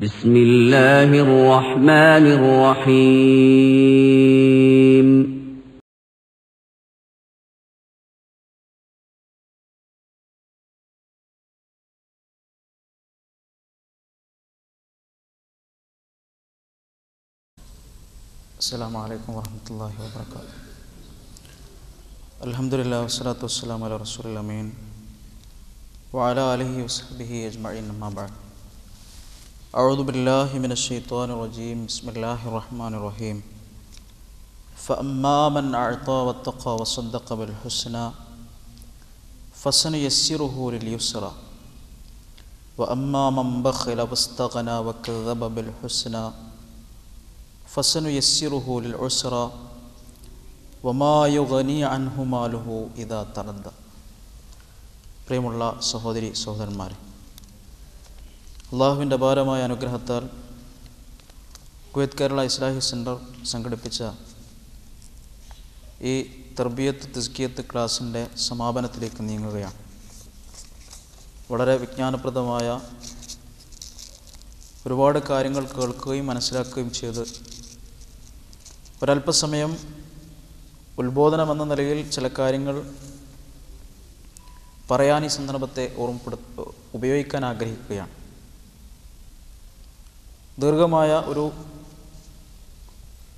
بسم الله الرحمن الرحيم السلام عليكم ورحمة الله وبركاته. الحمد لله والصلاة والسلام على رسول الأمين وعلى آله وصحبه أجمعين أما بعد. أعوذ بالله من الشيطان الرجيم. بسم الله الرحمن الرحيم. فأما من أعطى واتقى وصدق بالحسنى فسنيسره لليسرى وأما من بخل واستغنى وكذب بالحسنى فسنيسره للعسرى وما يغني عنه ماله إذا تردى. പ്രിയമുള്ള സഹോദരി സഹോദരന്മാരെ, അള്ളാഹുവിൻ്റെ അപാരമായ അനുഗ്രഹത്താൽ കുവൈത്ത് കേരള ഇസ്ലാഹി സെൻറ്റർ സംഘടിപ്പിച്ച ഈ തർബിയത്ത് തസ്കിയത്ത് ക്ലാസിൻ്റെ സമാപനത്തിലേക്ക് നീങ്ങുകയാണ്. വളരെ വിജ്ഞാനപ്രദമായ ഒരുപാട് കാര്യങ്ങൾ കേൾക്കുകയും മനസ്സിലാക്കുകയും ചെയ്ത് ഒരല്പസമയം ഉത്ബോധനമെന്ന നിലയിൽ ചില കാര്യങ്ങൾ പറയാൻ ഈ സന്ദർഭത്തെ ഉപയോഗിക്കാൻ ആഗ്രഹിക്കുകയാണ്. ദീർഘമായ ഒരു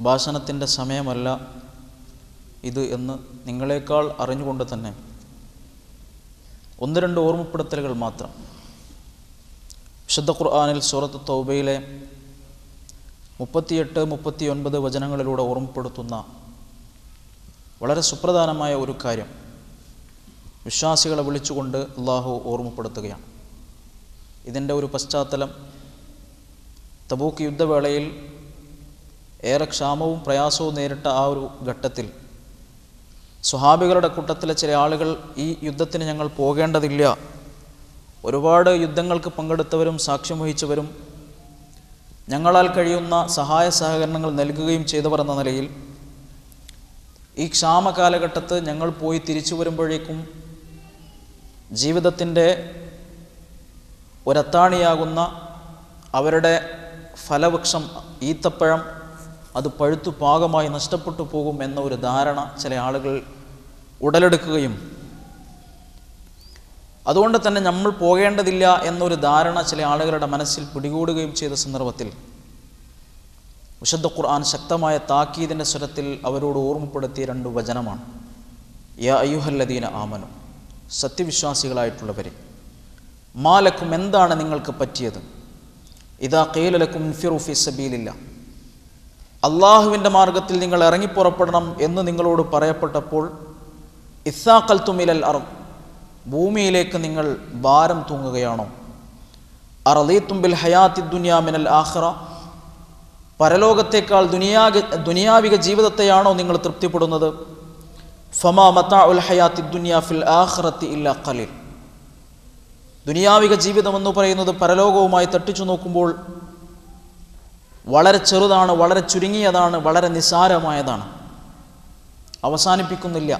ഭാഷണത്തിൻ്റെ സമയമല്ല ഇത് എന്ന് നിങ്ങളെക്കാൾ അറിഞ്ഞുകൊണ്ട് തന്നെ ഒന്ന് രണ്ട് ഓർമ്മപ്പെടുത്തലുകൾ മാത്രം. വിശുദ്ധ ഖുർആനിൽ സൂറത്ത് തൗബയിലെ 38-39 വചനങ്ങളിലൂടെ ഓർമ്മപ്പെടുത്തുന്ന വളരെ സുപ്രധാനമായ ഒരു കാര്യം വിശ്വാസികളെ വിളിച്ചുകൊണ്ട് അള്ളാഹു ഓർമ്മപ്പെടുത്തുകയാണ്. ഇതിൻ്റെ ഒരു പശ്ചാത്തലം, തബൂക്ക് യുദ്ധവേളയിൽ ഏറെ ക്ഷാമവും പ്രയാസവും നേരിട്ട ആ ഒരു ഘട്ടത്തിൽ സ്വഹാബികളുടെ കൂട്ടത്തിലെ ചില ആളുകൾ ഈ യുദ്ധത്തിന് ഞങ്ങൾ പോകേണ്ടതില്ല, ഒരുപാട് യുദ്ധങ്ങൾക്ക് പങ്കെടുത്തവരും സാക്ഷ്യം വഹിച്ചവരും ഞങ്ങളാൽ കഴിയുന്ന സഹായ സഹകരണങ്ങൾ നൽകുകയും ചെയ്തവർ എന്ന നിലയിൽ ഈ ക്ഷാമ കാലഘട്ടത്ത് ഞങ്ങൾ പോയി തിരിച്ചു വരുമ്പോഴേക്കും ജീവിതത്തിൻ്റെ ഒരത്താണിയാകുന്ന അവരുടെ ഫലവൃക്ഷം ഈത്തപ്പഴം അത് പഴുത്തു പാകമായി നഷ്ടപ്പെട്ടു പോകും എന്ന ഒരു ധാരണ ചില ആളുകൾ ഉടലെടുക്കുകയും അതുകൊണ്ട് തന്നെ നമ്മൾ പോകേണ്ടതില്ല എന്നൊരു ധാരണ ചില ആളുകളുടെ മനസ്സിൽ പിടികൂടുകയും ചെയ്ത സന്ദർഭത്തിൽ വിശുദ്ധ ഖുർആൻ ശക്തമായ താക്കീദിൻ്റെ സ്വരത്തിൽ അവരോട് ഓർമ്മപ്പെടുത്തിയ 2 വചനമാണ്. യാ അയ്യുഹല്ലദീന ആമനു, സത്യവിശ്വാസികളായിട്ടുള്ളവരെ, മാലക്കും എന്താണ് നിങ്ങൾക്ക് പറ്റിയത്, ഇദാ ഖീല ലക്കും ഇൻഫിറു ഫീ സബീലില്ലാഹ്, അള്ളാഹുവിൻ്റെ മാർഗത്തിൽ നിങ്ങൾ ഇറങ്ങിപ്പുറപ്പെടണം എന്ന് നിങ്ങളോട് പറയപ്പെട്ടപ്പോൾ ഇസ്സാഖൽതും ഇലൽ അർദ്, ഭൂമിയിലേക്ക് നിങ്ങൾ ഭാരം തൂങ്ങുകയാണോ, അറളീതും ബിൽ ഹയാത്തി ദുനിയാ മിനൽ ആഖിറ, പരലോകത്തേക്കാൾ ദുനിയാവിക ജീവിതത്തെയാണോ നിങ്ങൾ തൃപ്തിപ്പെടുന്നത്, ഫമാ മതാഉൽ ഹയാത്തി ദുനിയാ ഫിൽ ആഖിറത്തി ഇല്ലാ ഖലീൽ, ദുനിയാവിക ജീവിതമെന്ന് പറയുന്നത് പരലോകവുമായി തട്ടിച്ചു നോക്കുമ്പോൾ വളരെ ചെറുതാണ്, വളരെ ചുരുങ്ങിയതാണ്, വളരെ നിസ്സാരമായതാണ്, അവസാനിപ്പിക്കുന്നില്ല.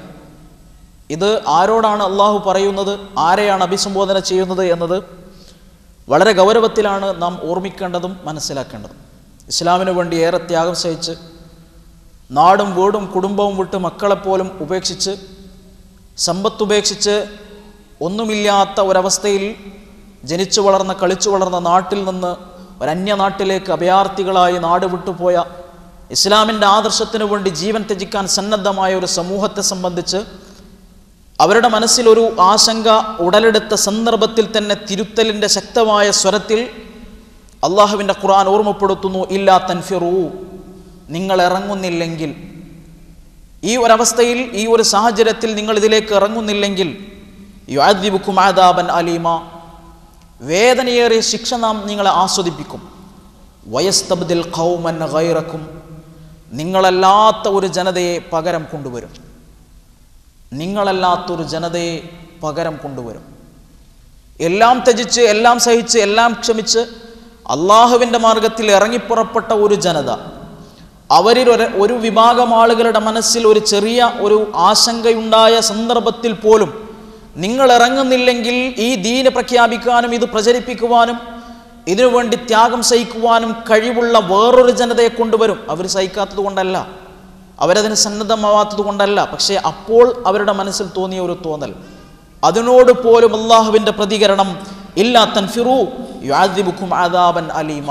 ഇത് ആരോടാണ് അള്ളാഹു പറയുന്നത്, ആരെയാണ് അഭിസംബോധന ചെയ്യുന്നത് എന്നത് വളരെ ഗൗരവത്തിലാണ് നാം ഓർമ്മിക്കേണ്ടതും മനസ്സിലാക്കേണ്ടതും. ഇസ്ലാമിനു വേണ്ടി ഏറെ ത്യാഗം സഹിച്ച് നാടും വീടും കുടുംബവും വിട്ട് മക്കളെപ്പോലും ഉപേക്ഷിച്ച് സമ്പത്തുപേക്ഷിച്ച് ഒന്നുമില്ലാത്ത ഒരവസ്ഥയിൽ ജനിച്ചു വളർന്ന കളിച്ചു വളർന്ന നാട്ടിൽ നിന്ന് ഒരന്യനാട്ടിലേക്ക് അഭയാർത്ഥികളായി നാട് വിട്ടുപോയ ഇസ്ലാമിൻ്റെ ആദർശത്തിനു വേണ്ടി ജീവൻ ത്യജിക്കാൻ സന്നദ്ധമായ ഒരു സമൂഹത്തെ സംബന്ധിച്ച് അവരുടെ മനസ്സിലൊരു ആശങ്ക ഉടലെടുത്ത സന്ദർഭത്തിൽ തന്നെ തിരുത്തലിൻ്റെ ശക്തമായ സ്വരത്തിൽ അള്ളാഹുവിൻ്റെ ഖുർആൻ ഓർമ്മപ്പെടുത്തുന്നു, ഇല്ലാ തൻഫിറൂ, നിങ്ങൾ ഇറങ്ങുന്നില്ലെങ്കിൽ, ഈ ഒരവസ്ഥയിൽ ഈ ഒരു സാഹചര്യത്തിൽ നിങ്ങൾ ഇതിലേക്ക് ഇറങ്ങുന്നില്ലെങ്കിൽ യുഅദ്ദിബുക്കും അദാബൻ അലീമ, വേദനയേറിയ ശിക്ഷ നാം നിങ്ങളെ ആസ്വദിപ്പിക്കും, വയസ്തബ്ദിൽ ഖൗമൻ ഗൈറക്കും, നിങ്ങളല്ലാത്ത ഒരു ജനതയെ പകരം കൊണ്ടുവരും, നിങ്ങളല്ലാത്തൊരു ജനതയെ പകരം കൊണ്ടുവരും. എല്ലാം ത്യജിച്ച് എല്ലാം സഹിച്ച് എല്ലാം ക്ഷമിച്ച് അള്ളാഹുവിൻ്റെ മാർഗത്തിൽ ഇറങ്ങിപ്പുറപ്പെട്ട ഒരു ജനത, അവരിൽ ഒരു വിഭാഗം ആളുകളുടെ മനസ്സിൽ ഒരു ചെറിയ ഒരു ആശങ്കയുണ്ടായ സന്ദർഭത്തിൽ പോലും നിങ്ങൾ ഇറങ്ങുന്നില്ലെങ്കിൽ ഈ ദീന് പ്രഖ്യാപിക്കാനും ഇത് പ്രചരിപ്പിക്കുവാനും ഇതിനുവേണ്ടി ത്യാഗം സഹിക്കുവാനും കഴിവുള്ള വേറൊരു ജനതയെ കൊണ്ടുവരും. അവർ സഹിക്കാത്തത് കൊണ്ടല്ല, അവരതിന് സന്നദ്ധമാവാത്തത് കൊണ്ടല്ല. പക്ഷേ അപ്പോൾ അവരുടെ മനസ്സിൽ തോന്നിയ ഒരു തോന്നൽ, അതിനോട് പോലും അള്ളാഹുവിൻ്റെ പ്രതികരണം ഇല്ലാ തൻഫിറു യുഅദ്ദിബുക്കും അദാബൻ അലീമ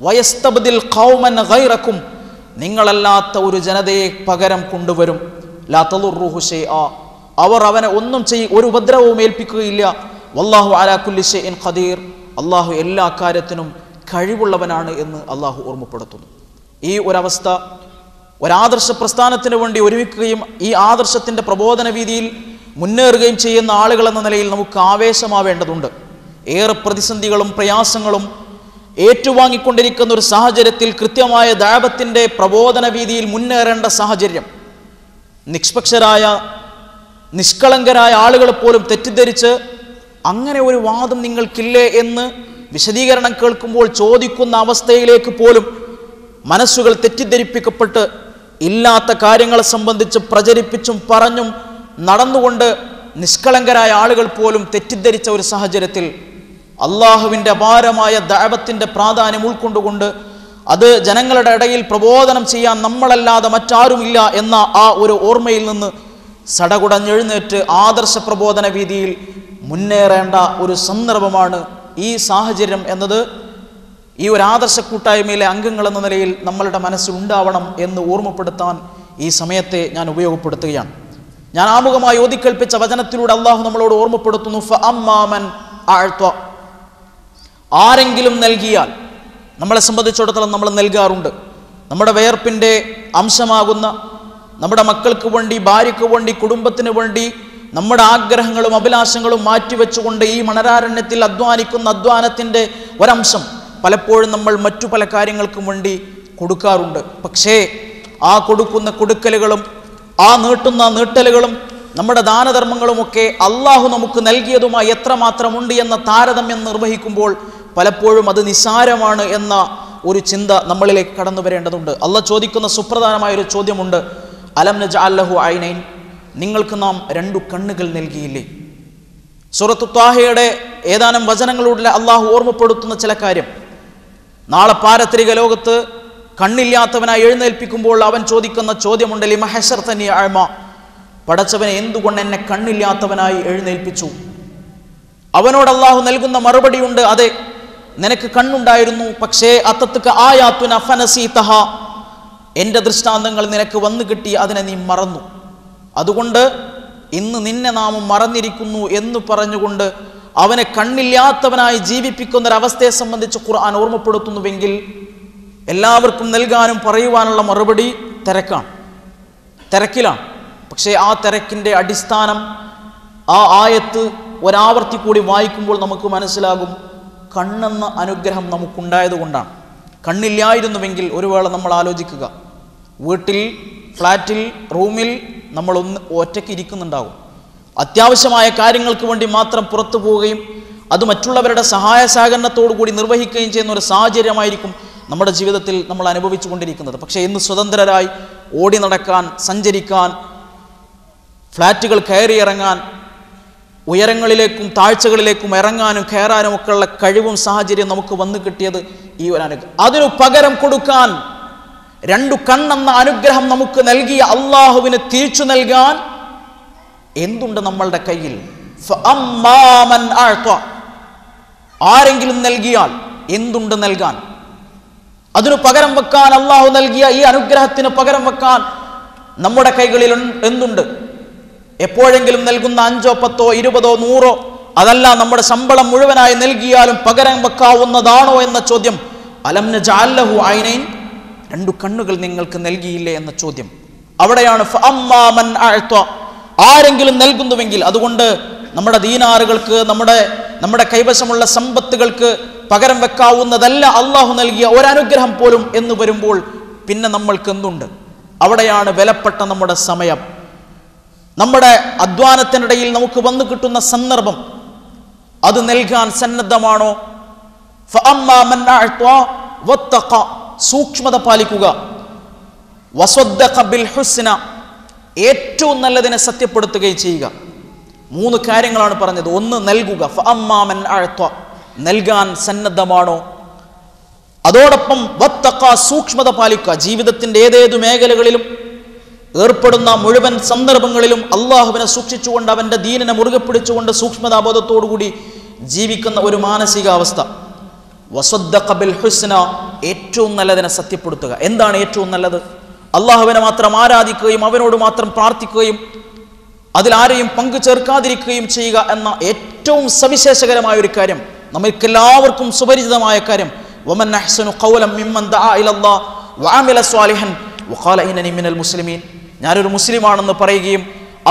വയസ്തബ്ദിൽ ഖൗമൻ ഗൈറക്കും, നിങ്ങളല്ലാത്ത ഒരു ജനതയെ പകരം കൊണ്ടുവരും. ലാ തളുറുഹു ശൈആ, അവർ അവനെ ഒന്നും ഒരു ഉപദ്രവവും ഏൽപ്പിക്കുകയില്ല. വല്ലാഹു അലാ കുല്ലി ഷൈഇൻ ഖദീർ, അള്ളാഹു എല്ലാ കാര്യത്തിനും കഴിവുള്ളവനാണ് എന്ന് അള്ളാഹു ഓർമ്മപ്പെടുത്തുന്നു. ഈ ഒരവസ്ഥ ഒരാദർശ പ്രസ്ഥാനത്തിന് വേണ്ടി ഒരുമിക്കുകയും ഈ ആദർശത്തിൻ്റെ പ്രബോധന വീതിയിൽ മുന്നേറുകയും ചെയ്യുന്ന ആളുകൾ എന്ന നിലയിൽ നമുക്ക് ആവേശമാവേണ്ടതുണ്ട്. ഏറെ പ്രതിസന്ധികളും പ്രയാസങ്ങളും ഏറ്റുവാങ്ങിക്കൊണ്ടിരിക്കുന്ന ഒരു സാഹചര്യത്തിൽ കൃത്യമായ ദഅവത്തിൻ്റെ പ്രബോധന വീതിയിൽ മുന്നേറേണ്ട സാഹചര്യം, നിഷ്പക്ഷരായ നിഷ്കളങ്കരായ ആളുകൾ പോലും തെറ്റിദ്ധരിച്ച് അങ്ങനെ ഒരു വാദം നിങ്ങൾക്കില്ലേ എന്ന് വിശദീകരണം കേൾക്കുമ്പോൾ ചോദിക്കുന്ന അവസ്ഥയിലേക്ക് പോലും മനസ്സുകൾ തെറ്റിദ്ധരിപ്പിക്കപ്പെട്ട് ഇല്ലാത്ത കാര്യങ്ങളെ സംബന്ധിച്ച് പ്രചരിപ്പിച്ചും പറഞ്ഞും നടന്നുകൊണ്ട് നിഷ്കളങ്കരായ ആളുകൾ പോലും തെറ്റിദ്ധരിച്ച ഒരു സാഹചര്യത്തിൽ അള്ളാഹുവിൻ്റെ അപാരമായ ദഅവത്തിൻ്റെ പ്രാധാന്യം ഉൾക്കൊണ്ടുകൊണ്ട് അത് ജനങ്ങളുടെ ഇടയിൽ പ്രബോധനം ചെയ്യാൻ നമ്മളല്ലാതെ മറ്റാരുമില്ല എന്ന ആ ഒരു ഓർമ്മയിൽ നിന്ന് സടകുടഞ്ഞെഴുന്നേറ്റ് ആദർശ പ്രബോധന വീതിയിൽ മുന്നേറേണ്ട ഒരു സന്ദർഭമാണ് ഈ സാഹചര്യം എന്നത് ഈ ഒരു ആദർശ കൂട്ടായ്മയിലെ അംഗങ്ങൾ എന്ന നിലയിൽ നമ്മളുടെ മനസ്സിലുണ്ടാവണം എന്ന് ഓർമ്മപ്പെടുത്താൻ ഈ സമയത്തെ ഞാൻ ഉപയോഗപ്പെടുത്തുകയാണ്. ഞാൻ ആമുഖമായി ഓതിക്കൽപ്പിച്ച വചനത്തിലൂടെ അള്ളാഹു നമ്മളോട് ഓർമ്മപ്പെടുത്തുന്നു, ഫഅമ്മാമൻ അഅ്ത, ആരെങ്കിലും നൽകിയാൽ. നമ്മളെ സംബന്ധിച്ചിടത്തോളം നമ്മൾ നൽകാറുണ്ട്. നമ്മുടെ വിയർപ്പിൻ്റെ അംശമാകുന്ന നമ്മുടെ മക്കൾക്ക് വേണ്ടി, ഭാര്യയ്ക്ക് വേണ്ടി, കുടുംബത്തിന് വേണ്ടി നമ്മുടെ ആഗ്രഹങ്ങളും അഭിലാഷങ്ങളും മാറ്റിവെച്ചുകൊണ്ട് ഈ മണരാരണ്യത്തിൽ അധ്വാനിക്കുന്ന അധ്വാനത്തിൻ്റെ ഒരംശം പലപ്പോഴും നമ്മൾ മറ്റു പല കാര്യങ്ങൾക്കും വേണ്ടി കൊടുക്കാറുണ്ട്. പക്ഷേ ആ കൊടുക്കുന്ന കൊടുക്കലുകളും ആ നീട്ടുന്ന നീട്ടലുകളും നമ്മുടെ ദാനധർമ്മങ്ങളുമൊക്കെ അള്ളാഹു നമുക്ക് നൽകിയതുമായി എത്രമാത്രമുണ്ട് എന്ന താരതമ്യം നിർവഹിക്കുമ്പോൾ പലപ്പോഴും അത് നിസ്സാരമാണ് എന്ന ഒരു ചിന്ത നമ്മളിലേക്ക് കടന്നു വരേണ്ടതുണ്ട്. അള്ളാഹ് ചോദിക്കുന്ന സുപ്രധാനമായൊരു ചോദ്യമുണ്ട്, അലം നജ്അൽ ലഹു ഐനൈൻ, നിങ്ങൾക്ക് നാം 2 കണ്ണുകൾ നൽകിയില്ലേ? സൂറത്തു ത്വാഹയുടെ ഏതാനും വചനങ്ങളിലൂടെ അള്ളാഹു ഓർമ്മപ്പെടുത്തുന്ന ചില കാര്യം. നാളെ പാരത്രിക ലോകത്ത് കണ്ണില്ലാത്തവനായി എഴുന്നേൽപ്പിക്കുമ്പോൾ അവൻ ചോദിക്കുന്ന ചോദ്യമുണ്ട്, ലിമ ഹശർതനി അഅ്മ, പടച്ചവനെ എന്തുകൊണ്ട് എന്നെ കണ്ണില്ലാത്തവനായി എഴുന്നേൽപ്പിച്ചു? അവനോട് അള്ളാഹു നൽകുന്ന മറുപടിയുണ്ട്, അതെ, നിനക്ക് കണ്ണുണ്ടായിരുന്നു, പക്ഷേ അത്തത്തുക ആയാത്തുന ഫനസീതഹ, എൻ്റെ ദൃഷ്ടാന്തങ്ങൾ നിനക്ക് വന്നു കിട്ടി, അതിനെ നീ മറന്നു. അതുകൊണ്ട് ഇന്ന് നിന്നെ നാം മറന്നിരിക്കുന്നു എന്ന് പറഞ്ഞുകൊണ്ട് അവനെ കണ്ണില്ലാത്തവനായി ജീവിപ്പിക്കുന്നൊരവസ്ഥയെ സംബന്ധിച്ച് ഖുർആൻ ഓർമ്മപ്പെടുത്തുന്നുവെങ്കിൽ എല്ലാവർക്കും നൽകാനും പറയുവാനുള്ള മറുപടി തിരക്കിലാണ്. പക്ഷേ ആ തിരക്കിൻ്റെ അടിസ്ഥാനം ആ ആയത്ത് ഒരാവർത്തി കൂടി വായിക്കുമ്പോൾ നമുക്ക് മനസ്സിലാകും, കണ്ണെന്ന അനുഗ്രഹം നമുക്കുണ്ടായതുകൊണ്ടാണ്. കണ്ണില്ലായിരുന്നുവെങ്കിൽ ഒരു വേള നമ്മൾ ആലോചിക്കുക, വീട്ടിൽ, ഫ്ലാറ്റിൽ, റൂമിൽ നമ്മൾ ഒറ്റയ്ക്ക് ഇരിക്കുന്നുണ്ടാകും. അത്യാവശ്യമായ കാര്യങ്ങൾക്ക് വേണ്ടി മാത്രം പുറത്തു പോവുകയും അത് മറ്റുള്ളവരുടെ സഹായ സഹകരണത്തോടു കൂടി നിർവഹിക്കുകയും ചെയ്യുന്ന ഒരു സാഹചര്യമായിരിക്കും നമ്മുടെ ജീവിതത്തിൽ നമ്മൾ അനുഭവിച്ചു കൊണ്ടിരിക്കുന്നത്. പക്ഷേ ഇന്ന് സ്വതന്ത്രരായി ഓടി നടക്കാൻ, സഞ്ചരിക്കാൻ, ഫ്ലാറ്റുകൾ കയറിയിറങ്ങാൻ, ഉയരങ്ങളിലേക്കും താഴ്ചകളിലേക്കും ഇറങ്ങാനും കയറാനും ഒക്കെയുള്ള കഴിവും സാഹചര്യം നമുക്ക് വന്നു കിട്ടിയത് ഈ ഒരു അനുഗ്രഹം. അതിനു പകരം കൊടുക്കാൻ 2 കണ്ണെന്ന അനുഗ്രഹം നമുക്ക് നൽകിയ അള്ളാഹുവിന് തിരിച്ചു നൽകാൻ എന്തുണ്ട് നമ്മളുടെ കയ്യിൽ? ഫഅമ്മാമൻ അഅ്ത, ആരെങ്കിലും നൽകിയാൽ എന്തുണ്ട് നൽകാൻ? അതിനു പകരം വെക്കാൻ അള്ളാഹു നൽകിയ ഈ അനുഗ്രഹത്തിന് പകരം വെക്കാൻ നമ്മുടെ കൈകളിൽ എന്തുണ്ട്? എപ്പോഴെങ്കിലും നൽകുന്ന 5, 10, 20, 100 അതല്ല നമ്മുടെ ശമ്പളം മുഴുവനായി നൽകിയാലും പകരം വെക്കാവുന്നതാണോ എന്ന ചോദ്യം. അലം നജ്അൽ ലഹു ഐനൈൻ, 2 കണ്ണുകൾ നിങ്ങൾക്ക് നൽകിയില്ലേ എന്ന ചോദ്യം. അവിടെയാണ് ഫഅമ്മാമൻ അഅ്ത, ആരെങ്കിലും നൽകുന്നുവെങ്കിൽ. അതുകൊണ്ട് നമ്മുടെ ദീനാറുകൾക്ക്, നമ്മുടെ കൈവശമുള്ള സമ്പത്തുകൾക്ക് പകരം വെക്കാവുന്നതല്ല അള്ളാഹു നൽകിയ ഒരനുഗ്രഹം പോലും എന്ന് വരുമ്പോൾ പിന്നെ നമ്മൾക്ക് എന്തുണ്ട്? അവിടെയാണ് വിലപ്പെട്ട നമ്മുടെ സമയം, നമ്മുടെ അധ്വാനത്തിനിടയിൽ നമുക്ക് വന്നു കിട്ടുന്ന സന്ദർഭം, അത് നൽകാൻ സന്നദ്ധമാണോ? ഫഅമ്മാമൻ അഅ്ത വത്തഖ, സൂക്ഷ്മത പാലിക്കുക. വസദ്ദഖ ബിൽ ഹുസ്ന, ഏറ്റവും നല്ലതിനെ സത്യപ്പെടുത്തുകയും ചെയ്യുക. 3 കാര്യങ്ങളാണ് പറഞ്ഞത്. 1 നൽകുക, ഫഅമ്മാമൻ അഅ്ത, നൽകാൻ സന്നദ്ധമാണോ? അതോടൊപ്പം വത്തഖ, സൂക്ഷ്മത പാലിക്കുക. ജീവിതത്തിൻ്റെ ഏതേതു മേഖലകളിലും ഏർപ്പെടുന്ന മുഴുവൻ സന്ദർഭങ്ങളിലും അള്ളാഹുവിനെ സൂക്ഷിച്ചുകൊണ്ട് അവൻ്റെ ദീനിനെ മുറുകെ പിടിച്ചുകൊണ്ട് സൂക്ഷ്മതാബോധത്തോടുകൂടി ജീവിക്കുന്ന ഒരു മാനസികാവസ്ഥ. വസദ്ദഖ ബിൽ ഹുസ്ന, ഏറ്റവും നല്ലതിനെ സത്യപ്പെടുത്തുക. എന്താണ് ഏറ്റവും നല്ലത്? അള്ളാഹുവിനെ മാത്രം ആരാധിക്കുകയും അവനോട് മാത്രം പ്രാർത്ഥിക്കുകയും അതിലാരെയും പങ്കു ചേർക്കാതിരിക്കുകയും ചെയ്യുക എന്ന ഏറ്റവും സവിശേഷകരമായ ഒരു കാര്യം, നമുക്കെല്ലാവർക്കും സുപരിചിതമായ കാര്യം. വമൻ അഹ്സനു ഖൗലൻ മിമ്മൻ ദഅ ഇലല്ലാഹ് വഅമില സ്വാലിഹൻ വഖാല ഇന്നനി മിനൽ മുസ്ലിമീൻ. ഞാനൊരു മുസ്ലിമാണെന്ന് പറയുകയും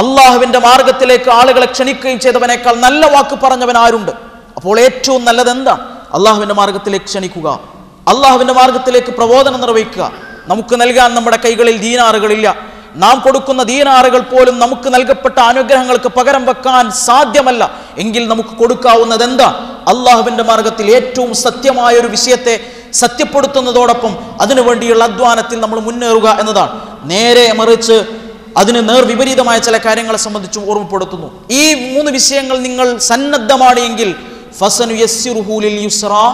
അള്ളാഹുവിൻ്റെ മാർഗത്തിലേക്ക് ആളുകളെ ക്ഷണിക്കുകയും ചെയ്തവനേക്കാൾ നല്ല വാക്ക് പറഞ്ഞവൻ ആരുണ്ട്? അപ്പോൾ ഏറ്റവും നല്ലത് എന്താണ്? അള്ളാഹുവിൻ്റെ മാർഗത്തിലേക്ക് ക്ഷണിക്കുക, അള്ളാഹുവിൻ്റെ മാർഗത്തിലേക്ക് പ്രബോധനം നിർവഹിക്കുക. നമുക്ക് നൽകാൻ നമ്മുടെ കൈകളിൽ ദീനാറുകളില്ല. നാം കൊടുക്കുന്ന ദീനാറുകൾ പോലും നമുക്ക് നൽകപ്പെട്ട അനുഗ്രഹങ്ങൾക്ക് പകരം വെക്കാൻ സാധ്യമല്ല. എങ്കിൽ നമുക്ക് കൊടുക്കാവുന്നത് എന്താ? അള്ളാഹുവിൻ്റെ മാർഗത്തിൽ ഏറ്റവും സത്യമായ ഒരു വിഷയത്തെ സത്യപ്പെടുത്തുന്നതോടൊപ്പം അതിനുവേണ്ടിയുള്ള അധ്വാനത്തിൽ നമ്മൾ മുന്നേറുക എന്നതാണ്. നേരെ മറിച്ച് അതിന് നേർവിപരീതമായ ചില കാര്യങ്ങളെ സംബന്ധിച്ചും ഓർമ്മപ്പെടുത്തുന്നു. ഈ 3 വിഷയങ്ങൾ നിങ്ങൾ സന്നദ്ധമാണ് എങ്കിൽ ഫസനുയസ്സിറുഹു ലിൽ യുസ്റാ,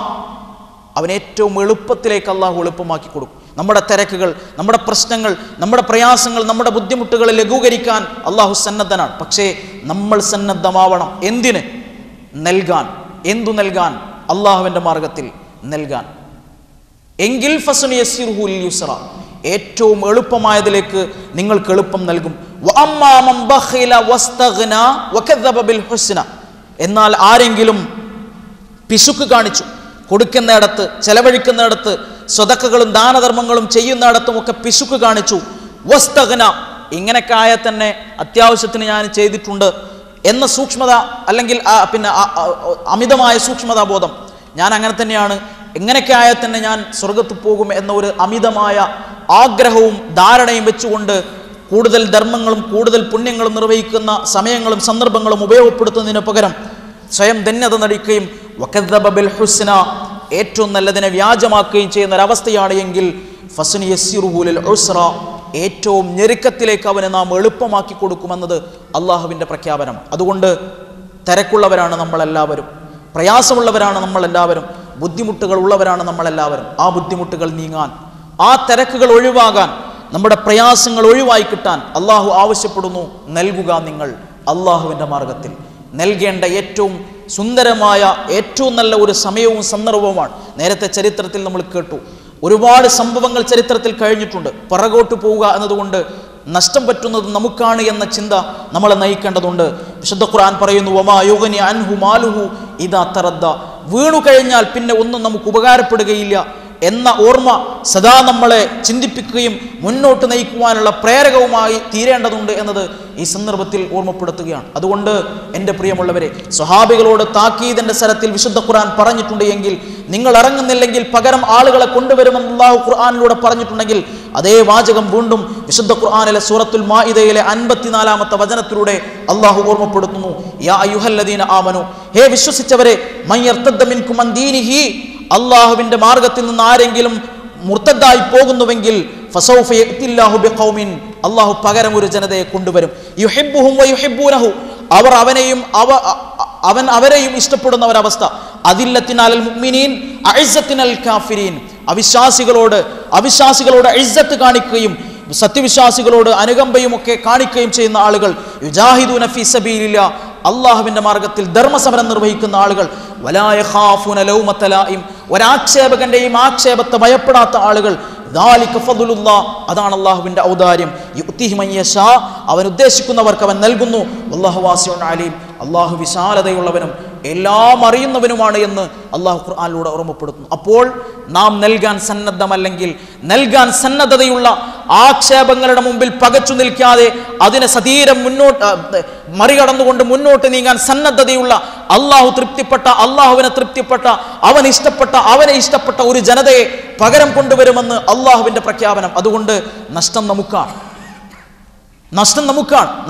അവൻ ഏറ്റവും എളുപ്പത്തിലേക്ക് അള്ളാഹു എളുപ്പമാക്കി കൊടുക്കും. നമ്മുടെ തിരക്കുകൾ, നമ്മുടെ പ്രശ്നങ്ങൾ, നമ്മുടെ പ്രയാസങ്ങൾ, നമ്മുടെ ബുദ്ധിമുട്ടുകൾ ലഘൂകരിക്കാൻ അള്ളാഹു സന്നദ്ധനാണ്. പക്ഷേ നമ്മൾ സന്നദ്ധമാവണം. എന്തിന്? നൽകാൻ. എന്തു നൽകാൻ? അള്ളാഹുവിൻ്റെ മാർഗത്തിൽ നൽകാൻ. എങ്കിൽ ഫസനുയസ്സിറുഹു ലിൽ യുസ്റാ, ഏറ്റവും എളുപ്പമായതിലേക്ക് നിങ്ങൾക്ക് എളുപ്പം നൽകും. വഅമ്മാ മൻ ബഖില വസ്തഗ്ന വകദബ ബിൽ ഹുസ്ന, എന്നാൽ ആരെങ്കിലും പിശുക്ക് കാണിച്ചു, കൊടുക്കുന്നിടത്ത്, ചെലവഴിക്കുന്നിടത്ത്, സ്വതക്കകളും ദാനധർമ്മങ്ങളും ചെയ്യുന്നിടത്തും ഒക്കെ പിശുക്ക് കാണിച്ചു, വസ്തഗ്ന, ഇങ്ങനെയൊക്കെ ആയാൽ തന്നെ അത്യാവശ്യത്തിന് ഞാൻ ചെയ്തിട്ടുണ്ട് എന്ന സൂക്ഷ്മത, അല്ലെങ്കിൽ അമിതമായ സൂക്ഷ്മതാബോധം, ഞാൻ അങ്ങനെ തന്നെയാണ്, എങ്ങനെയൊക്കെ ആയാൽ തന്നെ ഞാൻ സ്വർഗത്ത് പോകും എന്ന ഒരു അമിതമായ ആഗ്രഹവും ധാരണയും വെച്ചുകൊണ്ട് കൂടുതൽ ധർമ്മങ്ങളും കൂടുതൽ പുണ്യങ്ങളും നിർവഹിക്കുന്ന സമയങ്ങളും സന്ദർഭങ്ങളും ഉപയോഗപ്പെടുത്തുന്നതിന് പകരം സ്വയം ധന്യത നടിക്കുകയും വകദബ ബിൽ ഹുസ്ന, ഏറ്റവും നല്ലതിനെ വ്യാജമാക്കുകയും ചെയ്യുന്ന ഒരവസ്ഥയാണ് എങ്കിൽ ഫസനുയസ്സിറുഹു ലിൽ ഉസ്റ, ഏറ്റവും ഞെരുക്കത്തിലേക്ക് അവനെ നാം എളുപ്പമാക്കി കൊടുക്കുമെന്നത് അള്ളാഹുവിൻ്റെ പ്രഖ്യാപനം. അതുകൊണ്ട് തിരക്കുള്ളവരാണ് നമ്മളെല്ലാവരും, പ്രയാസമുള്ളവരാണ് നമ്മളെല്ലാവരും, ബുദ്ധിമുട്ടുകൾ ഉള്ളവരാണ് നമ്മളെല്ലാവരും. ആ ബുദ്ധിമുട്ടുകൾ നീങ്ങാൻ, ആ തിരക്കുകൾ ഒഴിവാകാൻ, നമ്മുടെ പ്രയാസങ്ങൾ ഒഴിവായി കിട്ടാൻ അള്ളാഹു ആവശ്യപ്പെടുന്നു. നൽകുക നിങ്ങൾ അള്ളാഹുവിൻ്റെ മാർഗത്തിൽ. നൽകേണ്ട ഏറ്റവും സുന്ദരമായ ഏറ്റവും നല്ല ഒരു സമയവും സന്ദർഭവുമാണ്. നേരത്തെ ചരിത്രത്തിൽ നമ്മൾ കേട്ടു, ഒരുപാട് സംഭവങ്ങൾ ചരിത്രത്തിൽ കഴിഞ്ഞിട്ടുണ്ട്. പുറകോട്ട് പോവുക എന്നതുകൊണ്ട് നഷ്ടം പറ്റുന്നത് നമുക്കാണ് എന്ന ചിന്ത നമ്മളെ നയിക്കേണ്ടതുണ്ട്. വിശുദ്ധ ഖുർആൻ പറയുന്നു, വമാ യുഗ്നി അൻഹു മാലുഹു ഇദാ തറദ്ദ, വീണു കഴിഞ്ഞാൽ പിന്നെ ഒന്നും നമുക്ക് ഉപകാരപ്പെടുകയില്ല എന്ന ഓർമ്മ സദാ നമ്മളെ ചിന്തിപ്പിക്കുകയും മുന്നോട്ട് നയിക്കുവാനുള്ള പ്രേരകവുമായി തീരേണ്ടതുണ്ട് എന്നത് ഈ സന്ദർഭത്തിൽ ഓർമ്മപ്പെടുത്തുകയാണ്. അതുകൊണ്ട് എൻ്റെ പ്രിയമുള്ളവരെ, സ്വഹാബികളോട് താക്കീദിൻ്റെ സ്ഥലത്തിൽ വിശുദ്ധ ഖുർആൻ പറഞ്ഞിട്ടുണ്ട് എങ്കിൽ, നിങ്ങൾ ഇറങ്ങുന്നില്ലെങ്കിൽ പകരം ആളുകളെ കൊണ്ടുവരുമെന്ന് അല്ലാഹു ഖുർആനിലൂടെ പറഞ്ഞിട്ടുണ്ടെങ്കിൽ, അതേ വാചകം വീണ്ടും വിശുദ്ധ ഖുർആനിലെ സൂറത്തുൽ മാഇദയിലെ 54-ാമത്തെ വചനത്തിലൂടെ അല്ലാഹു ഓർമ്മപ്പെടുത്തുന്നു. യാ അയ്യുഹല്ലദീന ആമനു, ഹേ വിശ്വസിച്ചവരെ, മൻ യർതദ്ദ മിൻകും അൻ ദീനിഹി, അള്ളാഹുവിൻ്റെ മാർഗത്തിൽ നിന്ന് ആരെങ്കിലും മുർത്തദ്ദായി പോകുന്നുവെങ്കിൽ ഫസൗഫ യഅ്തില്ലാഹു ബിഖൗമിൻ, അള്ളാഹു പകരം ഒരു ജനതയെ കൊണ്ടുവരും. യുഹിബ്ബുഹും വയുഹിബ്ബൂനഹു, അവർ അവനെയും അവൻ അവരെയും ഇഷ്ടപ്പെടുന്ന ഒരവസ്ഥ. അദില്ലത്തിൻ അലൽ മുഅ്മിനീൻ അഇസ്സത്തിൻ അൽ കാഫിരീൻ, അവിശ്വാസികളോട് ഇസ്സത്ത് കാണിക്കുകയും സത്യവിശ്വാസികളോട് അനുകമ്പയും ഒക്കെ കാണിക്കുകയും ചെയ്യുന്ന ആളുകൾ. യുജാഹിദൂന ഫീ സബീലില്ലാ, അള്ളാഹുവിൻ്റെ മാർഗത്തിൽ ധർമ്മസമരം നിർവഹിക്കുന്ന ആളുകൾ. വലാ യഖാഫൂന ലൗമത ലായിം, ഒരാക്ഷേപകന്റെയും ആക്ഷേപത്തെ ഭയപ്പെടാത്ത ആളുകൾ. ദാലിക ഫദ്ലുല്ലാഹ്, അതാണ് അള്ളാഹുവിൻ്റെ ഔദാര്യം. യുഅ്തിഹി മൻ യശാ, അവൻ ഉദ്ദേശിക്കുന്നവർക്ക് അവൻ നൽകുന്നു. വല്ലാഹു വാസിഉൻ അലീം, അള്ളാഹു വിശാലതയുള്ളവനും എല്ലാം അറിയുന്നവനുമാണ് എന്ന് അള്ളാഹു ഖുർആനിലൂടെ ഓർമ്മപ്പെടുത്തുന്നു. അപ്പോൾ നാം നൽകാൻ സന്നദ്ധമല്ലെങ്കിൽ, നൽകാൻ സന്നദ്ധതയുള്ള, ആക്ഷേപങ്ങളുടെ മുമ്പിൽ പകച്ചു നിൽക്കാതെ അതിനെ സധീരം മറികടന്നുകൊണ്ട് മുന്നോട്ട് നീങ്ങാൻ സന്നദ്ധതയുള്ള, അള്ളാഹു തൃപ്തിപ്പെട്ട, അള്ളാഹുവിനെ തൃപ്തിപ്പെട്ട, അവനെ ഇഷ്ടപ്പെട്ട ഒരു ജനതയെ പകരം കൊണ്ടുവരുമെന്ന് അള്ളാഹുവിൻ്റെ പ്രഖ്യാപനം. അതുകൊണ്ട് നഷ്ടം നമുക്കാണ്,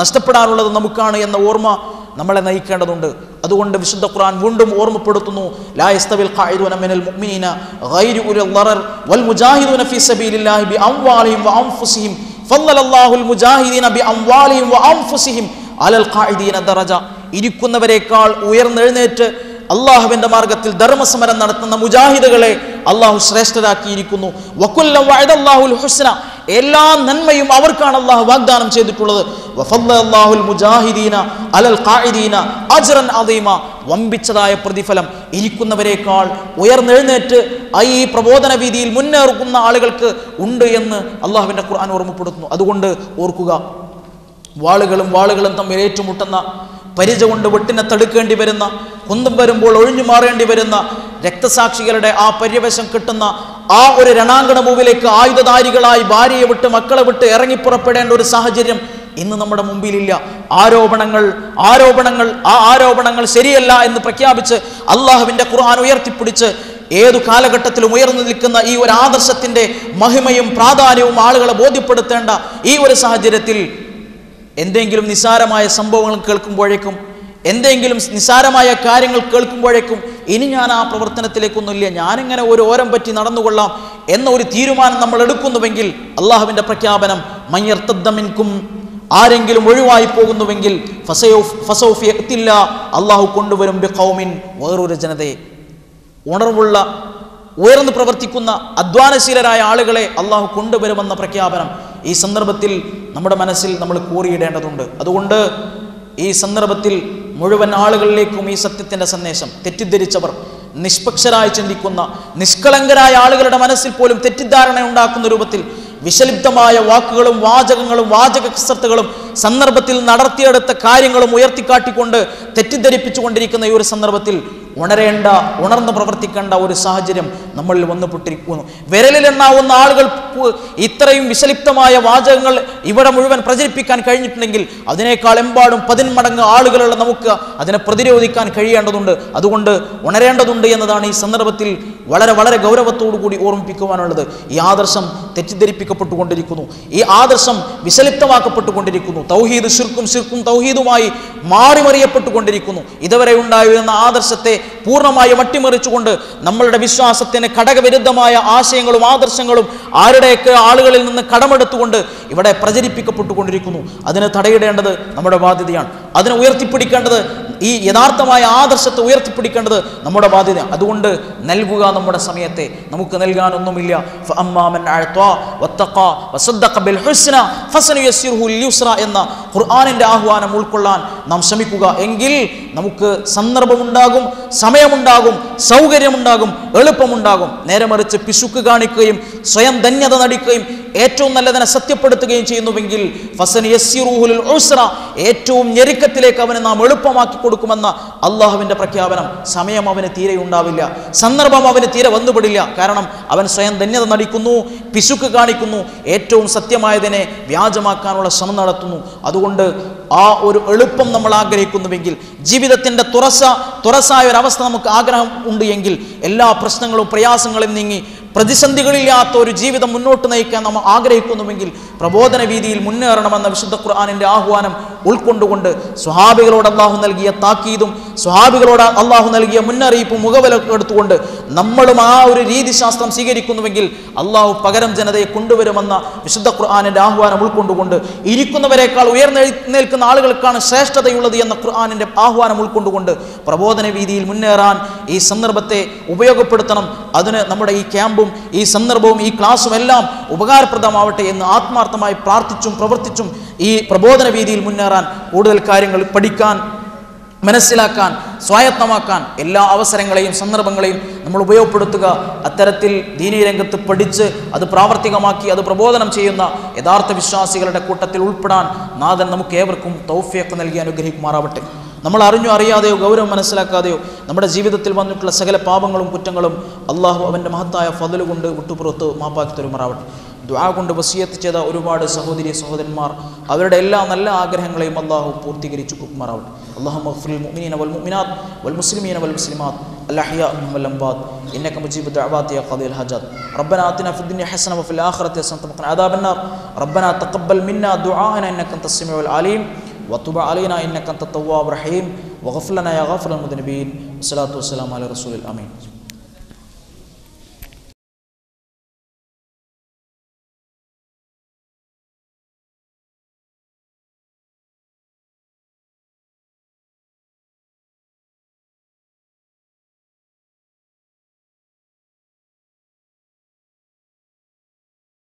നഷ്ടപ്പെടാനുള്ളത് നമുക്കാണ് എന്ന ഓർമ്മ നമ്മളെ നയിക്കേണ്ടതുണ്ട്. അതുകൊണ്ട് വിശുദ്ധ ഖുർആൻ വീണ്ടും ഓർമ്മപ്പെടുത്തുന്നു, ലാ യസ്തവിൽ ഖാഇദൂന മിനൽ മുഅ്മിനീന ഗൈറു ഉലിൽ ദറർ വൽ മുജാഹിദൂന ഫീ സബീലില്ലാഹി ബിഅംവാലിഹിം വഅൻഫുസിഹിം ഫളലല്ലാഹുൽ മുജാഹിദീന ബിഅംവാലിഹിം വഅൻഫുസിഹിം അലൽ ഖാഇദീന ദറജ. ഇരിക്കുന്നവരെക്കാൾ ഉയർന്നെഴുന്നേറ്റ് അള്ളാഹുവിന്റെ മാർഗത്തിൽ ധർമ്മസമരം നടത്തുന്ന മുജാഹിദുകളെ അള്ളാഹു ശ്രേഷ്ഠരാക്കിയിരിക്കുന്നു. വകുല്ലം വഅദല്ലാഹുൽ ഹുസ്ന, എല്ലാ നന്മയും അവർക്കാണ് അള്ളാഹു വാഗ്ദാനം ചെയ്തിട്ടുള്ളത്. വഫദ്ദലല്ലാഹുൽ മുജാഹിദീന അലൽ ഖാഇദീന അജ്റൻ അദീമ, വമ്പിച്ചതായ പ്രതിഫലം ഇരിക്കുന്നവരെക്കാൾ ഉയർന്നെഴുന്നേറ്റ് ഈ പ്രബോധന വീതിയിൽ മുന്നേറുന്ന ആളുകൾക്ക് ഉണ്ട് എന്ന് അള്ളാഹുവിന്റെ ഖുർആൻ ഓർമ്മപ്പെടുത്തുന്നു. അതുകൊണ്ട് ഓർക്കുക, വാളുകളും തമ്മിൽ ഏറ്റുമുട്ടുന്ന, പരിച കൊണ്ട് വെട്ടിനെ തടുക്കേണ്ടി വരുന്ന, കുന്തം വരുമ്പോൾ ഒഴിഞ്ഞു മാറേണ്ടി വരുന്ന രക്തസാക്ഷികളുടെ ആ പര്യവശം കിട്ടുന്ന ആ ഒരു രണാങ്കണ ഭൂവിലേക്ക് ആയുധധാരികളായി ഭാര്യയെ വിട്ട് മക്കളെ വിട്ട് ഇറങ്ങിപ്പുറപ്പെടേണ്ട ഒരു സാഹചര്യം ഇന്ന് നമ്മുടെ മുമ്പിലില്ല. ആരോപണങ്ങൾ ശരിയല്ല എന്ന് പ്രഖ്യാപിച്ച് അള്ളാഹുവിന്റെ ഖുർആൻ ഉയർത്തിപ്പിടിച്ച് ഏതു കാലഘട്ടത്തിലും ഉയർന്നു നിൽക്കുന്ന ഈ ഒരു ആദർശത്തിന്റെ മഹിമയും പ്രാധാന്യവും ആളുകളെ ബോധ്യപ്പെടുത്തേണ്ട ഈ ഒരു സാഹചര്യത്തിൽ എന്തെങ്കിലും നിസ്സാരമായ സംഭവങ്ങൾ കേൾക്കുമ്പോഴേക്കും, എന്തെങ്കിലും നിസ്സാരമായ കാര്യങ്ങൾ കേൾക്കുമ്പോഴേക്കും ഇനി ഞാൻ ആ പ്രവർത്തനത്തിലേക്കൊന്നുമില്ല, ഞാനിങ്ങനെ ഒരു ഓരം പറ്റി നടന്നുകൊള്ളാം എന്ന ഒരു തീരുമാനം നമ്മൾ എടുക്കുന്നുവെങ്കിൽ അള്ളാഹുവിന്റെ പ്രഖ്യാപനം മയ്യർത്തദ്ദ മിൻകും, ആരെങ്കിലും ഒഴിവായി പോകുന്നുവെങ്കിൽ ഫസൗഫി യഅ്തില്ല, അള്ളാഹു കൊണ്ടുവരും ബിഖൗമിൻ, വേറൊരു ജനതയെ, ഉണർവുള്ള ഉയർന്നു പ്രവർത്തിക്കുന്ന അധ്വാനശീലരായ ആളുകളെ അള്ളാഹു കൊണ്ടുവരുമെന്ന പ്രഖ്യാപനം ഈ സന്ദർഭത്തിൽ നമ്മുടെ മനസ്സിൽ നമ്മൾ കൂറിയിടേണ്ടതുണ്ട്. അതുകൊണ്ട് ഈ സന്ദർഭത്തിൽ മുഴുവൻ ആളുകളിലേക്കും ഈ സത്യത്തിൻ്റെ സന്ദേശം, തെറ്റിദ്ധരിച്ചവർ, നിഷ്പക്ഷരായി ചിന്തിക്കുന്ന നിഷ്കളങ്കരായ ആളുകളുടെ മനസ്സിൽ പോലും തെറ്റിദ്ധാരണ ഉണ്ടാക്കുന്ന രൂപത്തിൽ വിഷലിപ്തമായ വാക്കുകളും വാചകങ്ങളും വാചക കസർത്തുകളും സന്ദർഭത്തിൽ നടത്തിയെടുത്ത കാര്യങ്ങളും ഉയർത്തിക്കാട്ടിക്കൊണ്ട് തെറ്റിദ്ധരിപ്പിച്ചുകൊണ്ടിരിക്കുന്ന ഈ ഒരു സന്ദർഭത്തിൽ ഉണർന്ന് പ്രവർത്തിക്കേണ്ട ഒരു സാഹചര്യം നമ്മളിൽ വന്നുപെട്ടിരിക്കുന്നു. വിരലിലെണ്ണാവുന്ന ആളുകൾ ഇത്രയും വിഷലിപ്തമായ വാചകങ്ങൾ ഇവിടെ മുഴുവൻ പ്രചരിപ്പിക്കാൻ കഴിഞ്ഞിട്ടുണ്ടെങ്കിൽ അതിനേക്കാൾ എമ്പാടും 10 മടങ്ങ് ആളുകളുള്ള നമുക്ക് അതിനെ പ്രതിരോധിക്കാൻ കഴിയേണ്ടതുണ്ട്. അതുകൊണ്ട് ഉണരേണ്ടതുണ്ട് എന്നതാണ് ഈ സന്ദർഭത്തിൽ വളരെ വളരെ ഗൗരവത്തോടു കൂടി ഓർമ്മിപ്പിക്കുവാനുള്ളത്. ഈ ആദർശം തെറ്റിദ്ധരിപ്പിക്കപ്പെട്ടുകൊണ്ടിരിക്കുന്നു, ഈ ആദർശം വിഷലിപ്തമാക്കപ്പെട്ടുകൊണ്ടിരിക്കുന്നു, തൗഹീദ് ശിർക്കും തൗഹീദുമായി മാറിമറിയപ്പെട്ടുകൊണ്ടിരിക്കുന്നു. ഇതുവരെ ഉണ്ടായിരുന്ന ആദർശത്തെ പൂർണ്ണമായും അട്ടിമറിച്ചുകൊണ്ട് നമ്മളുടെ വിശ്വാസത്തിന് ഘടകവിരുദ്ധമായ ആശയങ്ങളും ആദർശങ്ങളും ആരുടെയൊക്കെ ആളുകളിൽ നിന്ന് കടമെടുത്തുകൊണ്ട് ഇവിടെ പ്രചരിപ്പിക്കപ്പെട്ടുകൊണ്ടിരിക്കുന്നു. അതിന് തടയിടേണ്ടത് നമ്മുടെ ബാധ്യതയാണ്. അതിനെ ഉയർത്തിപ്പിടിക്കേണ്ടത്, ഈ യഥാർത്ഥമായ ആദർശത്തെ ഉയർത്തിപ്പിടിക്കേണ്ടത് നമ്മുടെ ബാധ്യത. അതുകൊണ്ട് നൽകുക നമ്മുടെ സമയത്തെ, നമുക്ക് നൽകാനൊന്നുമില്ല. എന്ന ഖുർആനിന്റെ ആഹ്വാനം ഉൾക്കൊള്ളാൻ നാം ശ്രമിക്കുക. എങ്കിൽ നമുക്ക് സന്ദർഭമുണ്ടാകും, സമയമുണ്ടാകും, സൗകര്യമുണ്ടാകും, എളുപ്പമുണ്ടാകും. നേരെ മറിച്ച് പിശുക്ക് കാണിക്കുകയും സ്വയം ധന്യത നടിക്കുകയും ഏറ്റവും നല്ലതിനെ സത്യപ്പെടുത്തുകയും ചെയ്യുന്നുവെങ്കിൽ ഏറ്റവും ഞെരുക്കത്തിലേക്ക് അവന് നാം എളുപ്പമാക്കി കൊടുക്കുമെന്ന അള്ളാഹുവിന്റെ പ്രഖ്യാപനം. സമയം അവന് തീരെ ഉണ്ടാവില്ല, സന്ദർഭം അവന് തീരെ വന്നുപെടില്ല. കാരണം അവൻ സ്വയം ധന്യത നടിക്കുന്നു, പിശുക്ക് കാണിക്കുന്നു, ഏറ്റവും സത്യമായതിനെ വ്യാജമാക്കാനുള്ള ശ്രമം നടത്തുന്നു. അതുകൊണ്ട് ആ ഒരു എളുപ്പം നമ്മൾ ആഗ്രഹിക്കുന്നുവെങ്കിൽ, ജീവിതത്തിന്റെ തുറസായ ഒരവസ്ഥ നമുക്ക് ആഗ്രഹം ഉണ്ട് എങ്കിൽ, എല്ലാ പ്രശ്നങ്ങളും പ്രയാസങ്ങളും നീങ്ങി പ്രതിസന്ധികളില്ലാത്ത ഒരു ജീവിതം മുന്നോട്ട് നയിക്കാൻ നമ്മൾ ആഗ്രഹിക്കുന്നുവെങ്കിൽ പ്രബോധന വീതിയിൽ മുന്നേറണമെന്ന വിശുദ്ധ ഖുർആനിന്റെ ആഹ്വാനം ഉൾക്കൊണ്ടുകൊണ്ട് സ്വഹാബികളോട് അള്ളാഹു നൽകിയ താക്കീതും സ്വഹാബികളോട് അള്ളാഹു നൽകിയ മുന്നറിയിപ്പും മുഖവിലക്കെടുത്തുകൊണ്ട് നമ്മളും ആ ഒരു രീതിശാസ്ത്രം സ്വീകരിക്കുന്നുവെങ്കിൽ അള്ളാഹു പകരം ജനതയെ കൊണ്ടുവരുമെന്ന വിശുദ്ധ ഖുർആനിന്റെ ആഹ്വാനം ഉൾക്കൊണ്ടുകൊണ്ട് ഇരിക്കുന്നവരെക്കാൾ ഉയർന്നെഴുന്നേൽക്കുന്ന ആളുകൾക്കാണ് ശ്രേഷ്ഠതയുള്ളത് എന്ന ഖുർആനിന്റെ ആഹ്വാനം ഉൾക്കൊണ്ടുകൊണ്ട് പ്രബോധന വീതിയിൽ മുന്നേറാൻ ഈ സന്ദർഭത്തെ ഉപയോഗപ്പെടുത്തണം. അതിന് നമ്മുടെ ഈ ക്യാമ്പും ഈ സന്ദർഭവും ഈ ക്ലാസ്സും എല്ലാം ഉപകാരപ്രദമാവട്ടെ എന്ന് ആത്മാർത്ഥമായി പ്രാർത്ഥിച്ചും പ്രവർത്തിച്ചും ഈ പ്രബോധന വീതിയിൽ മുന്നേറാൻ, കൂടുതൽ കാര്യങ്ങൾ പഠിക്കാൻ, മനസ്സിലാക്കാൻ, സ്വായത്തമാക്കാൻ എല്ലാ അവസരങ്ങളെയും സന്ദർഭങ്ങളെയും നമ്മൾ ഉപയോഗപ്പെടുത്തുക. അത്തരത്തിൽ ദീനീ രംഗത്ത് പഠിച്ച് അത് പ്രാവർത്തികമാക്കി അത് പ്രബോധനം ചെയ്യുന്ന യഥാർത്ഥ വിശ്വാസികളുടെ കൂട്ടത്തിൽ ഉൾപ്പെടാൻ നാഥൻ നമുക്ക് ഏവർക്കും തൗഫീഖ് നൽകി അനുഗ്രഹിക്കുമാറാവട്ടെ. നമ്മൾ അറിഞ്ഞോ അറിയാതെയോ ഗൗരവം മനസ്സിലാക്കാതെയോ നമ്മുടെ ജീവിതത്തിൽ വന്നിട്ടുള്ള സകല പാപങ്ങളും കുറ്റങ്ങളും അള്ളാഹു അവൻ്റെ മഹത്തായ ഫضല് കൊണ്ട് വിട്ടുപുറത്ത് മാപ്പാക്കി തരുമാറാവട്ടെ. ദുആ കൊണ്ട് വസിയത്ത് ചെയ്ത ഒരുപാട് സഹോദരി സഹോദരന്മാർ അവരുടെ എല്ലാ നല്ല ആഗ്രഹങ്ങളെയും അള്ളാഹു പൂർത്തീകരിച്ചു കൊടുക്കുമാറാവട്ടെ. അല്ലാഹുമ്മ ഗ്ഫിറിൽ മുഅ്മിനീന വൽ മുഅ്മിനാത്ത് വൽ മുസ്ലിമീന വൽ മുസ്ലിമാത്ത് الأحياء وال أموات إنك مجيب الدعوات يا قاضي الحاجات. ربنا آتنا في الدنيا حسنة وفي الآخرة حسنة وقنا عذاب النار. ربنا تقبل منا دعاءنا إنك أنت السميع العليم وتب علينا إنك أنت التواب الرحيم واغفر لنا يا غافر المذنبين. والصلاة والسلام على رسول الأمين.